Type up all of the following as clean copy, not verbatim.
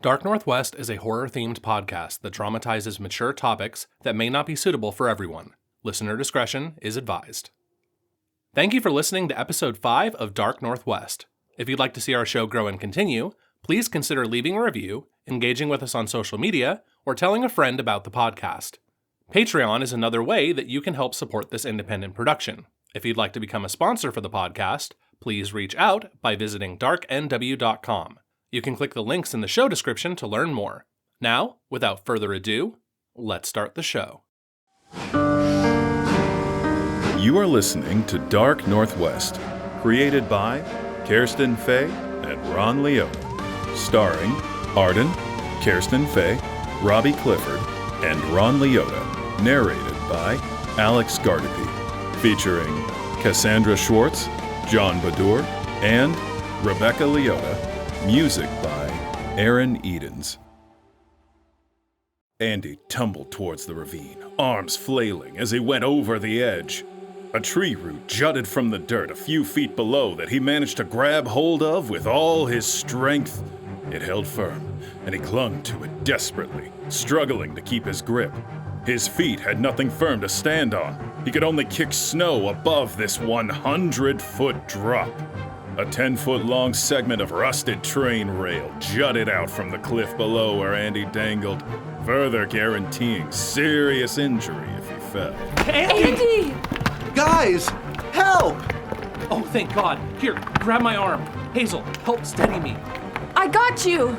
Dark Northwest is a horror-themed podcast that dramatizes mature topics that may not be suitable for everyone. Listener discretion is advised. Thank you for listening to Episode 5 of Dark Northwest. If you'd like to see our show grow and continue, please consider leaving a review, engaging with us on social media, or telling a friend about the podcast. Patreon is another way that you can help support this independent production. If you'd like to become a sponsor for the podcast, please reach out by visiting darknw.com. You can click the links in the show description to learn more. Now, without further ado, let's start the show. You are listening to Dark Northwest, created by Kirsten Fay and Ron Leota, starring Arden, Kirsten Fay, Robbie Clifford, and Ron Leota, narrated by Alex Gardapi, featuring Cassandra Schwartz, John Badur, and Rebecca Leota. Music by Aaron Edens. Andy tumbled towards the ravine, arms flailing as he went over the edge. A tree root jutted from the dirt a few feet below that he managed to grab hold of with all his strength. It held firm, and he clung to it desperately, struggling to keep his grip. His feet had nothing firm to stand on. He could only kick snow above this 100-foot drop. A 10-foot-long segment of rusted train rail jutted out from the cliff below where Andy dangled, further guaranteeing serious injury if he fell. Andy! Guys, help! Oh, thank God. Here, grab my arm. Hazel, help steady me. I got you!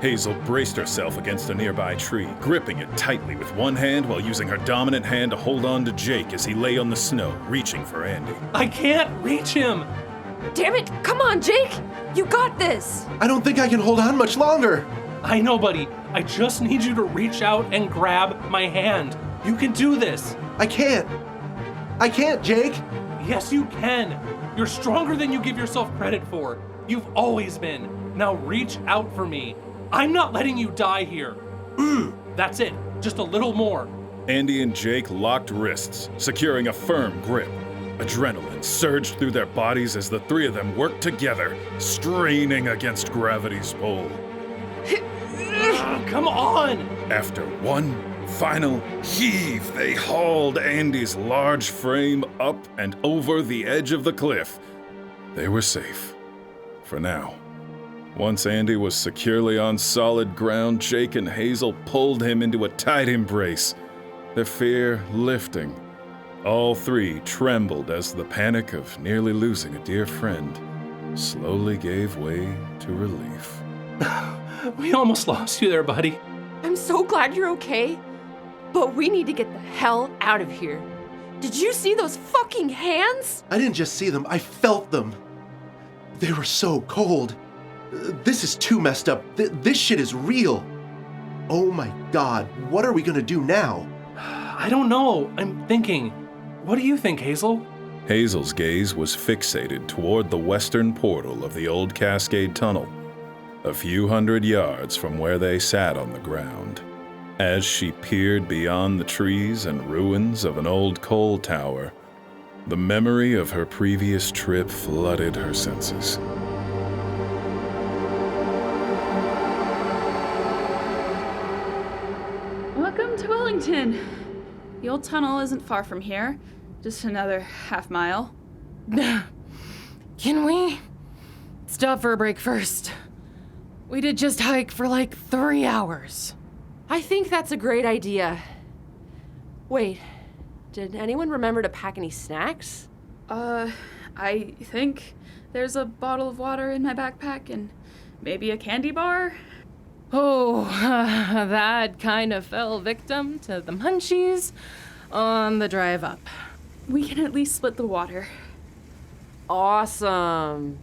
Hazel braced herself against a nearby tree, gripping it tightly with one hand while using her dominant hand to hold on to Jake as he lay on the snow, reaching for Andy. I can't reach him! Damn it! Come on, Jake! You got this! I don't think I can hold on much longer. I know, buddy. I just need you to reach out and grab my hand. You can do this. I can't, Jake. Yes, you can. You're stronger than you give yourself credit for. You've always been. Now reach out for me. I'm not letting you die here. That's it. Just a little more. Andy and Jake locked wrists, securing a firm grip. Adrenaline surged through their bodies as the three of them worked together, straining against gravity's pull. Come on! After one final heave, they hauled Andy's large frame up and over the edge of the cliff. They were safe. For now. Once Andy was securely on solid ground, Jake and Hazel pulled him into a tight embrace, their fear lifting. All three trembled as the panic of nearly losing a dear friend slowly gave way to relief. We almost lost you there, buddy. I'm so glad you're okay, but we need to get the hell out of here. Did you see those fucking hands? I didn't just see them, I felt them. They were so cold. This is too messed up. This shit is real. Oh my God, what are we gonna do now? I don't know. I'm thinking. What do you think, Hazel? Hazel's gaze was fixated toward the western portal of the old Cascade Tunnel, a few hundred yards from where they sat on the ground. As she peered beyond the trees and ruins of an old coal tower, the memory of her previous trip flooded her senses. Welcome to Wellington. The old tunnel isn't far from here. Just another half mile. Can we stop for a break first? We did just hike for like 3 hours. I think that's a great idea. Wait, did anyone remember to pack any snacks? I think there's a bottle of water in my backpack and maybe a candy bar. Oh, that kind of fell victim to the munchies on the drive up. We can at least split the water. Awesome.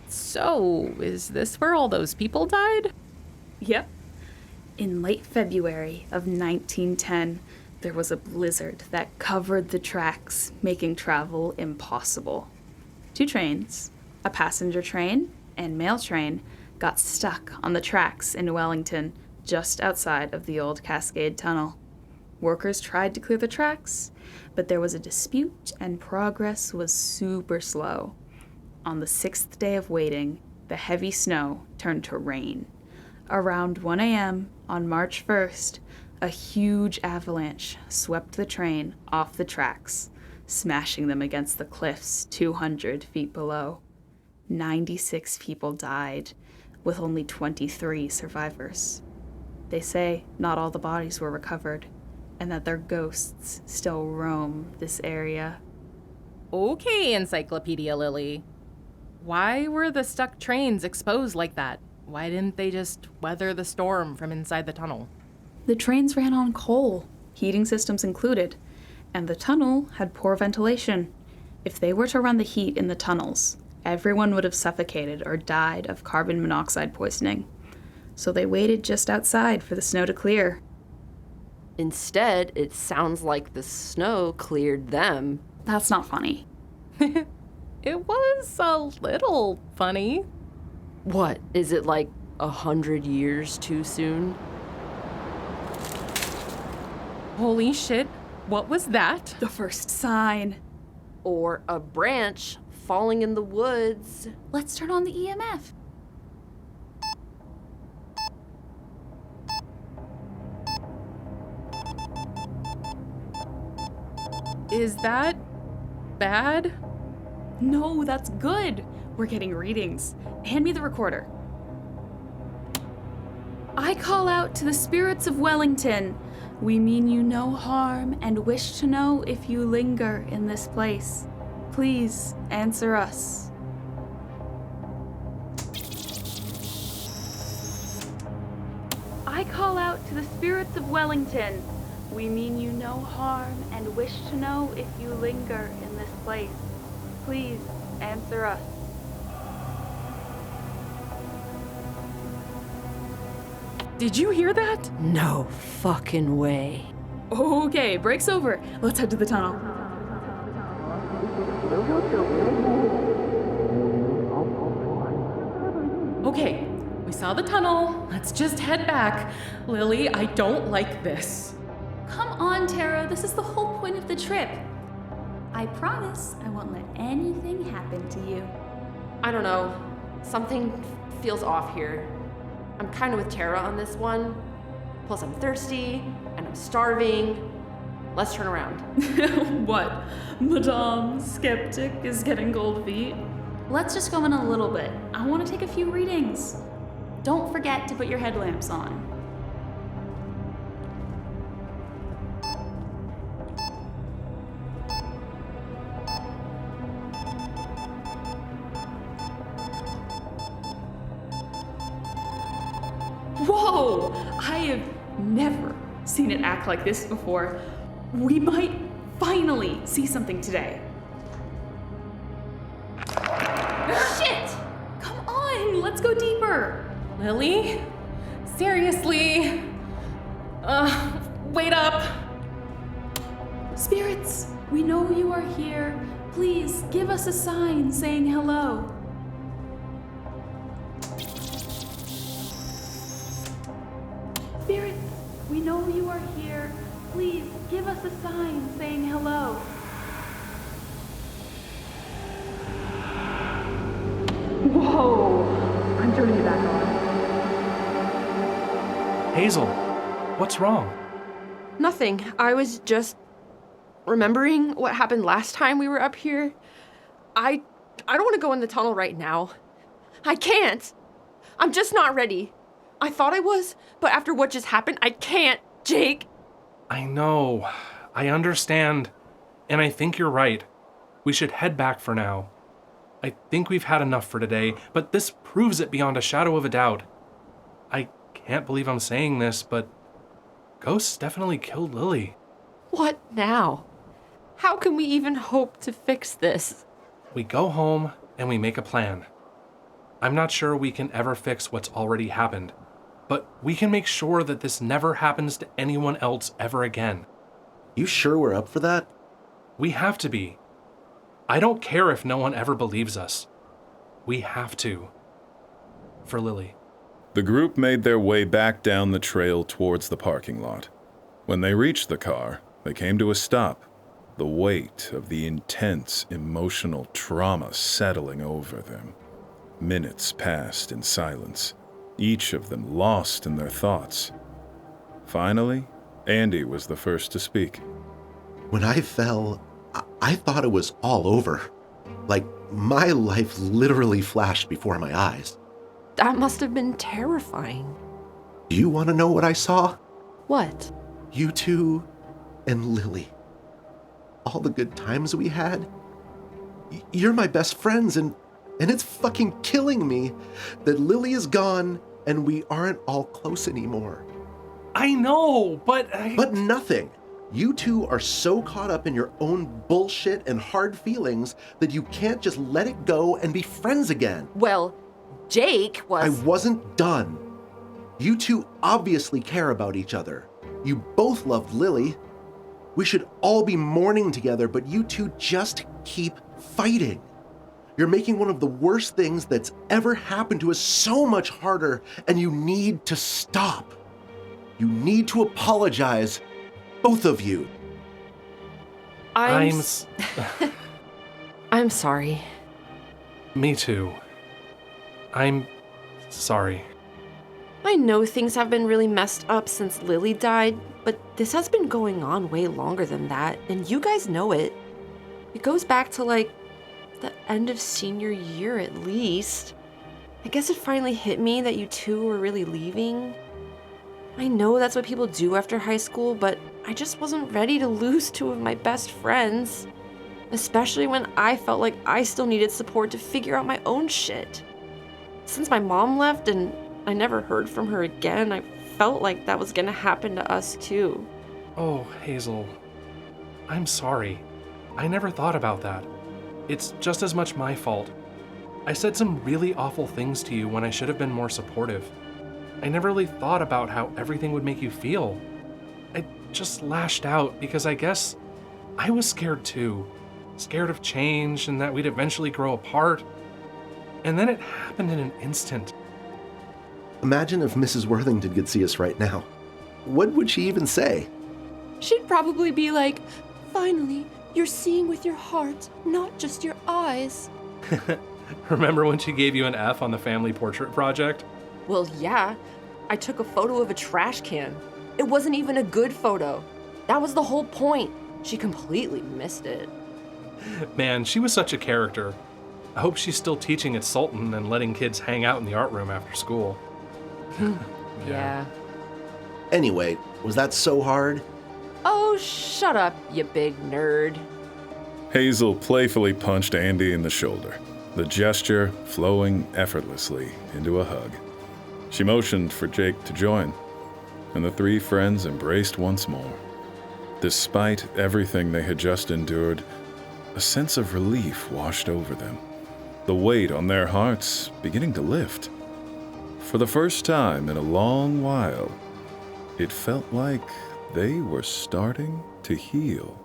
So, is this where all those people died? Yep. In late February of 1910, there was a blizzard that covered the tracks, making travel impossible. 2 trains, a passenger train and mail train, got stuck on the tracks in Wellington, just outside of the old Cascade Tunnel. Workers tried to clear the tracks, but there was a dispute and progress was super slow. On the 6th day of waiting, the heavy snow turned to rain. Around 1 a.m. on March 1st, a huge avalanche swept the train off the tracks, smashing them against the cliffs 200 feet below. 96 people died, with only 23 survivors. They say not all the bodies were recovered, and that their ghosts still roam this area. Okay, Encyclopedia Lily. Why were the stuck trains exposed like that? Why didn't they just weather the storm from inside the tunnel? The trains ran on coal, heating systems included, and the tunnel had poor ventilation. If they were to run the heat in the tunnels, everyone would have suffocated or died of carbon monoxide poisoning. So they waited just outside for the snow to clear. Instead, it sounds like the snow cleared them. That's not funny. It was a little funny. What, is it like 100 years too soon? Holy shit, what was that? The first sign. Or a branch falling in the woods? Let's turn on the EMF. Is that bad? No, that's good. We're getting readings. Hand me the recorder. I call out to the spirits of Wellington. We mean you no harm and wish to know if you linger in this place. Please answer us. I call out to the spirits of Wellington. We mean you no harm and wish to know if you linger in this place. Please answer us. Did you hear that? No fucking way. Okay, break's over. Let's head to the tunnel. Okay, we saw the tunnel. Let's just head back. Lily, I don't like this. Come on, Tara. This is the whole point of the trip. I promise I won't let anything happen to you. I don't know. Something feels off here. I'm kind of with Tara on this one. Plus, I'm thirsty and I'm starving. Let's turn around. What? Madame Skeptic is getting cold feet? Let's just go in a little bit. I want to take a few readings. Don't forget to put your headlamps on. Whoa! I have never seen it act like this before. We might finally see something today. Shit! Come on, let's go deeper. Lily? Seriously? Wait up. Spirits, we know you are here. Please give us a sign saying hello. Spirits, we know you are here. Please give us a sign saying hello. Whoa! I'm turning it back on. Hazel, what's wrong? Nothing. I was just remembering what happened last time we were up here. I don't want to go in the tunnel right now. I can't. I'm just not ready. I thought I was, but after what just happened, I can't, Jake. I know. I understand. And I think you're right. We should head back for now. I think we've had enough for today, but this proves it beyond a shadow of a doubt. I can't believe I'm saying this, but ghosts definitely killed Lilly. What now? How can we even hope to fix this? We go home and we make a plan. I'm not sure we can ever fix what's already happened, but we can make sure that this never happens to anyone else ever again. You sure we're up for that? We have to be. I don't care if no one ever believes us. We have to. For Lilly. The group made their way back down the trail towards the parking lot. When they reached the car, they came to a stop, the weight of the intense emotional trauma settling over them. Minutes passed in silence, each of them lost in their thoughts. Finally, Andy was the first to speak. When I fell, I thought it was all over. Like, my life literally flashed before my eyes. That must have been terrifying. Do you want to know what I saw? What? You two and Lilly. All the good times we had. You're my best friends, and it's fucking killing me that Lilly is gone and we aren't all close anymore. I know, but But nothing. You two are so caught up in your own bullshit and hard feelings that you can't just let it go and be friends again. Well, Jake was. I wasn't done. You two obviously care about each other. You both loved Lilly. We should all be mourning together, but you two just keep fighting. You're making one of the worst things that's ever happened to us so much harder, and you need to stop. You need to apologize, both of you. I'm sorry. Me too. I'm sorry. I know things have been really messed up since Lilly died, but this has been going on way longer than that, and you guys know it. It goes back to, like, the end of senior year at least. I guess it finally hit me that you two were really leaving. I know that's what people do after high school, but I just wasn't ready to lose two of my best friends. Especially when I felt like I still needed support to figure out my own shit. Since my mom left and I never heard from her again, I felt like that was gonna happen to us too. Oh, Hazel. I'm sorry. I never thought about that. It's just as much my fault. I said some really awful things to you when I should have been more supportive. I never really thought about how everything would make you feel. I just lashed out because I guess I was scared too. Scared of change and that we'd eventually grow apart. And then it happened in an instant. Imagine if Mrs. Worthington could see us right now. What would she even say? She'd probably be like, "Finally, you're seeing with your heart, not just your eyes." Remember when she gave you an F on the family portrait project? Well, yeah. I took a photo of a trash can. It wasn't even a good photo. That was the whole point. She completely missed it. Man, she was such a character. I hope she's still teaching at Sultan and letting kids hang out in the art room after school. Yeah. Anyway, was that so hard? Oh, shut up, you big nerd. Hazel playfully punched Andy in the shoulder, the gesture flowing effortlessly into a hug. She motioned for Jake to join, and the three friends embraced once more. Despite everything they had just endured, a sense of relief washed over them, the weight on their hearts beginning to lift. For the first time in a long while, it felt like they were starting to heal.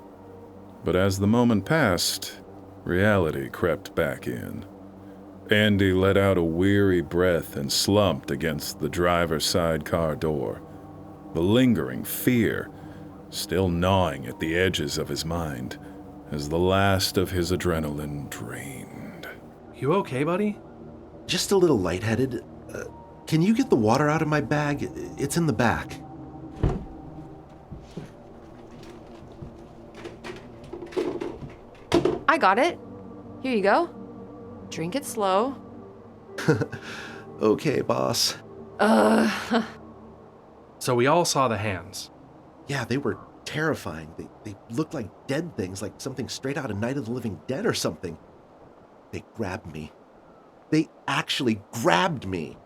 But as the moment passed, reality crept back in. Andy let out a weary breath and slumped against the driver's side car door, the lingering fear still gnawing at the edges of his mind as the last of his adrenaline drained. You okay, buddy? Just a little lightheaded. Can you get the water out of my bag? It's in the back. I got it. Here you go. Drink it slow. Okay, boss. So we all saw the hands. Yeah, they were terrifying. They looked like dead things, like something straight out of Night of the Living Dead or something. They grabbed me. They actually grabbed me.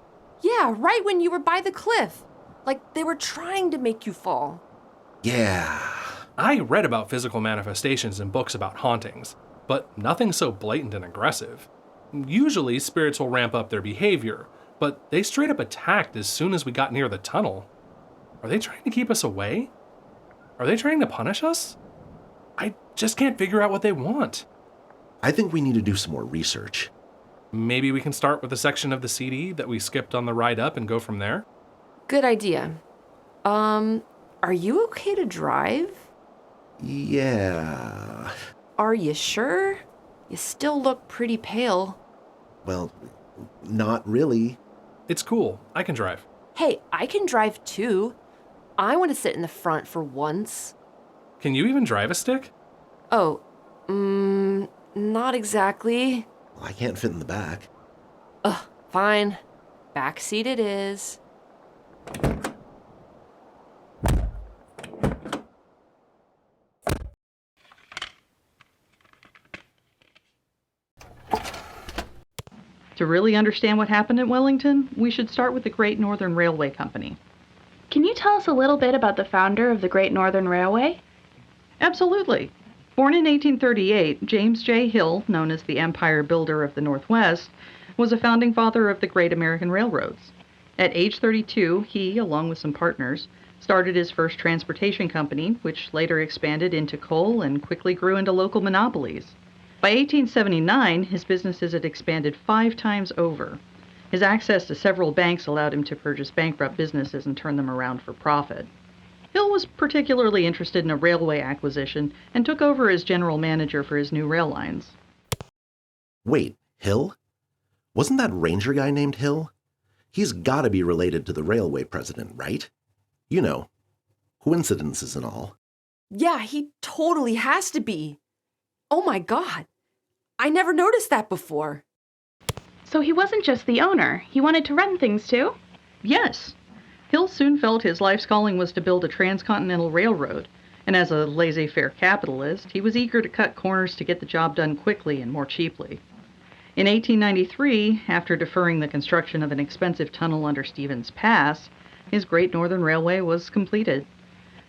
Yeah, right when you were by the cliff. Like they were trying to make you fall. Yeah. I read about physical manifestations in books about hauntings, but nothing so blatant and aggressive. Usually, spirits will ramp up their behavior, but they straight up attacked as soon as we got near the tunnel. Are they trying to keep us away? Are they trying to punish us? I just can't figure out what they want. I think we need to do some more research. Maybe we can start with a section of the CD that we skipped on the ride up and go from there? Good idea. Are you okay to drive? Yeah. Are you sure? You still look pretty pale. Well, not really. It's cool. I can drive. Hey, I can drive too. I want to sit in the front for once. Can you even drive a stick? Oh, not exactly. Well, I can't fit in the back. Ugh, fine. Back seat it is. To really understand what happened at Wellington, we should start with the Great Northern Railway Company. Can you tell us a little bit about the founder of the Great Northern Railway? Absolutely. Born in 1838, James J. Hill, known as the Empire Builder of the Northwest, was a founding father of the Great American Railroads. At age 32, he, along with some partners, started his first transportation company, which later expanded into coal and quickly grew into local monopolies. By 1879, his businesses had expanded 5 times over. His access to several banks allowed him to purchase bankrupt businesses and turn them around for profit. Hill was particularly interested in a railway acquisition and took over as general manager for his new rail lines. Wait, Hill? Wasn't that ranger guy named Hill? He's gotta be related to the railway president, right? You know, coincidences and all. Yeah, he totally has to be. Oh my God. I never noticed that before. So he wasn't just the owner, he wanted to run things too? Yes. Hill soon felt his life's calling was to build a transcontinental railroad, and as a laissez-faire capitalist, he was eager to cut corners to get the job done quickly and more cheaply. In 1893, after deferring the construction of an expensive tunnel under Stevens Pass, his Great Northern Railway was completed.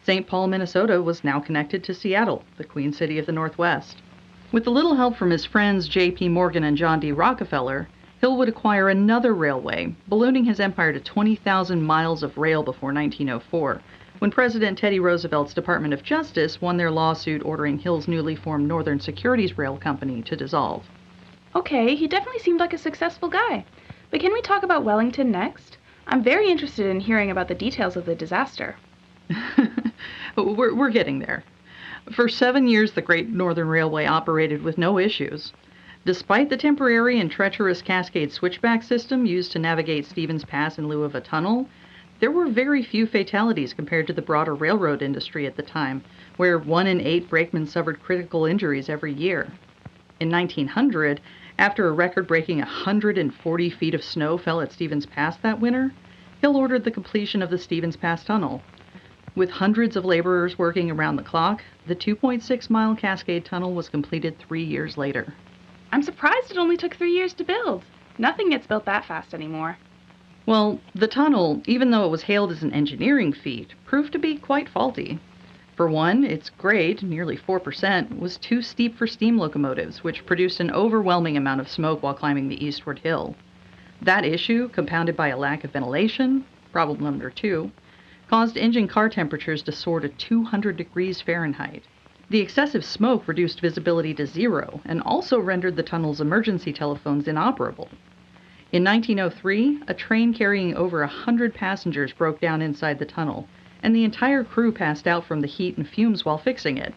St. Paul, Minnesota was now connected to Seattle, the Queen City of the Northwest. With a little help from his friends J.P. Morgan and John D. Rockefeller, Hill would acquire another railway, ballooning his empire to 20,000 miles of rail before 1904, when President Teddy Roosevelt's Department of Justice won their lawsuit ordering Hill's newly formed Northern Securities Rail Company to dissolve. Okay, he definitely seemed like a successful guy. But can we talk about Wellington next? I'm very interested in hearing about the details of the disaster. We're getting there. For 7 years, the Great Northern Railway operated with no issues. Despite the temporary and treacherous Cascade switchback system used to navigate Stevens Pass in lieu of a tunnel, there were very few fatalities compared to the broader railroad industry at the time, where 1 in 8 brakemen suffered critical injuries every year. In 1900, after a record-breaking 140 feet of snow fell at Stevens Pass that winter, Hill ordered the completion of the Stevens Pass Tunnel. With hundreds of laborers working around the clock, the 2.6-mile Cascade Tunnel was completed 3 years later. I'm surprised it only took 3 years to build. Nothing gets built that fast anymore. Well, the tunnel, even though it was hailed as an engineering feat, proved to be quite faulty. For one, its grade, nearly 4%, was too steep for steam locomotives, which produced an overwhelming amount of smoke while climbing the eastward hill. That issue, compounded by a lack of ventilation, problem number 2, caused engine car temperatures to soar to 200 degrees Fahrenheit. The excessive smoke reduced visibility to 0 and also rendered the tunnel's emergency telephones inoperable. In 1903, a train carrying over 100 passengers broke down inside the tunnel, and the entire crew passed out from the heat and fumes while fixing it.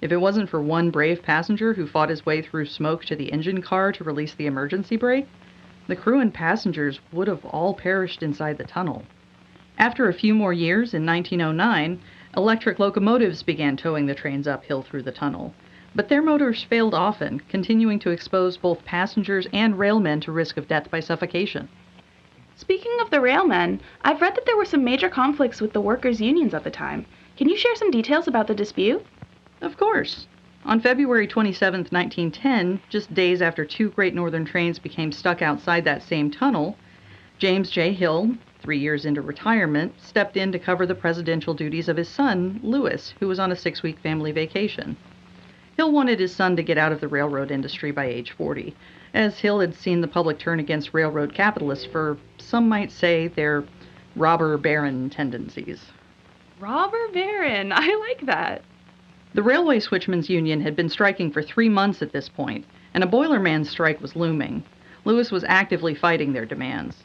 If it wasn't for one brave passenger who fought his way through smoke to the engine car to release the emergency brake, the crew and passengers would have all perished inside the tunnel. After a few more years, in 1909, electric locomotives began towing the trains uphill through the tunnel, but their motors failed often, continuing to expose both passengers and railmen to risk of death by suffocation. Speaking of the railmen, I've read that there were some major conflicts with the workers' unions at the time. Can you share some details about the dispute? Of course. On February 27, 1910, just days after 2 Great Northern trains became stuck outside that same tunnel, James J. Hill, 3 years into retirement, stepped in to cover the presidential duties of his son, Lewis, who was on a 6-week family vacation. Hill wanted his son to get out of the railroad industry by age 40, as Hill had seen the public turn against railroad capitalists for, some might say, their robber baron tendencies. Robber baron, I like that. The Railway Switchmen's Union had been striking for 3 months at this point, and a boilerman's strike was looming. Lewis was actively fighting their demands.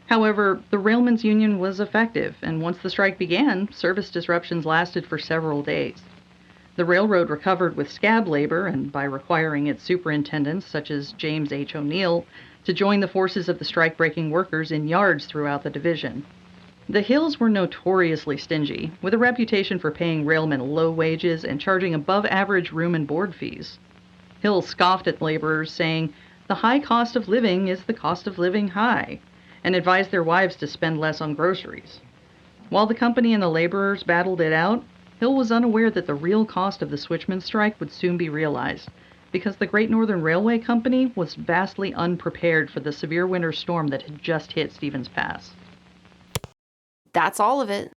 However, the Railmen's Union was effective, and once the strike began, service disruptions lasted for several days. The railroad recovered with scab labor and by requiring its superintendents, such as James H. O'Neill, to join the forces of the strike-breaking workers in yards throughout the division. The Hills were notoriously stingy, with a reputation for paying railmen low wages and charging above-average room and board fees. Hill scoffed at laborers, saying, "The high cost of living is the cost of living high," and advised their wives to spend less on groceries. While the company and the laborers battled it out, Hill was unaware that the real cost of the switchman strike would soon be realized, because the Great Northern Railway Company was vastly unprepared for the severe winter storm that had just hit Stevens Pass. That's all of it.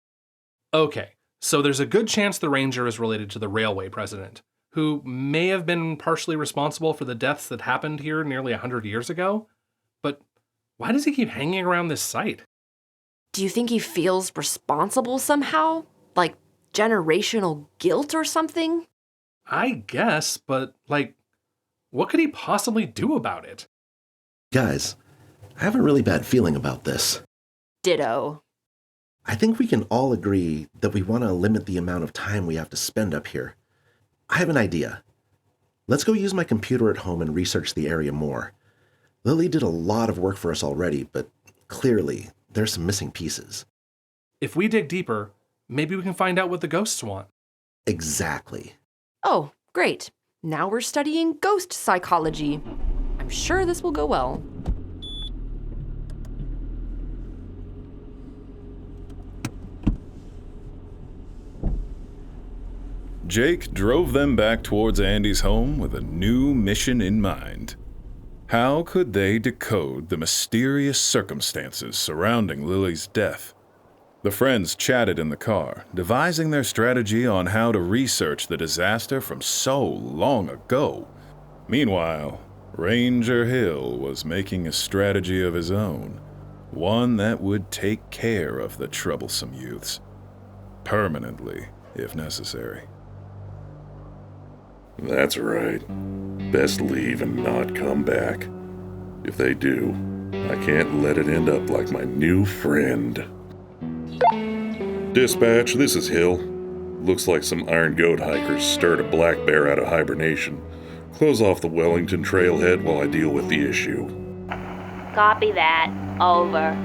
Okay, so there's a good chance the Ranger is related to the railway president, who may have been partially responsible for the deaths that happened here nearly 100 years ago. But why does he keep hanging around this site? Do you think he feels responsible somehow? Like generational guilt or something? I guess, but what could he possibly do about it? Guys, I have a really bad feeling about this. Ditto. I think we can all agree that we want to limit the amount of time we have to spend up here. I have an idea. Let's go use my computer at home and research the area more. Lilly did a lot of work for us already, but clearly there's some missing pieces. If we dig deeper, maybe we can find out what the ghosts want. Exactly. Oh, great. Now we're studying ghost psychology. I'm sure this will go well. Jake drove them back towards Andy's home with a new mission in mind. How could they decode the mysterious circumstances surrounding Lily's death? The friends chatted in the car, devising their strategy on how to research the disaster from so long ago. Meanwhile, Ranger Hill was making a strategy of his own, one that would take care of the troublesome youths. Permanently, if necessary. That's right. Best leave and not come back. If they do, I can't let it end up like my new friend. Dispatch, this is Hill. Looks like some Iron Goat hikers stirred a black bear out of hibernation. Close off the Wellington trailhead while I deal with the issue. Copy that. Over.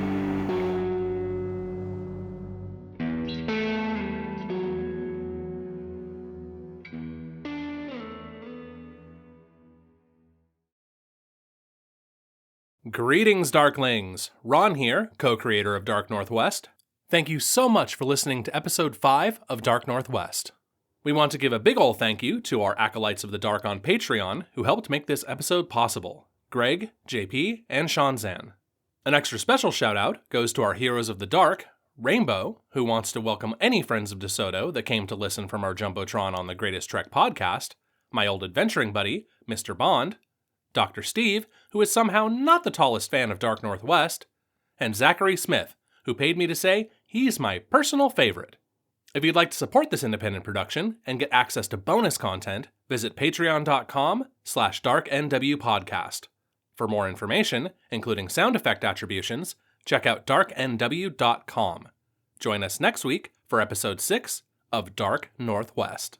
Greetings, Darklings! Ron here, co-creator of Dark Northwest. Thank you so much for listening to episode 5 of Dark Northwest. We want to give a big ol' thank you to our Acolytes of the Dark on Patreon who helped make this episode possible. Greg, JP, and Sean Zan. An extra special shout out goes to our Heroes of the Dark, Rainbow, who wants to welcome any friends of DeSoto that came to listen from our Jumbotron on the Greatest Trek podcast, my old adventuring buddy, Mr. Bond, Dr. Steve, who is somehow not the tallest fan of Dark Northwest, and Zachary Smith, who paid me to say he's my personal favorite. If you'd like to support this independent production and get access to bonus content, visit patreon.com/darknwpodcast. For more information, including sound effect attributions, check out darknw.com. Join us next week for episode 6 of Dark Northwest.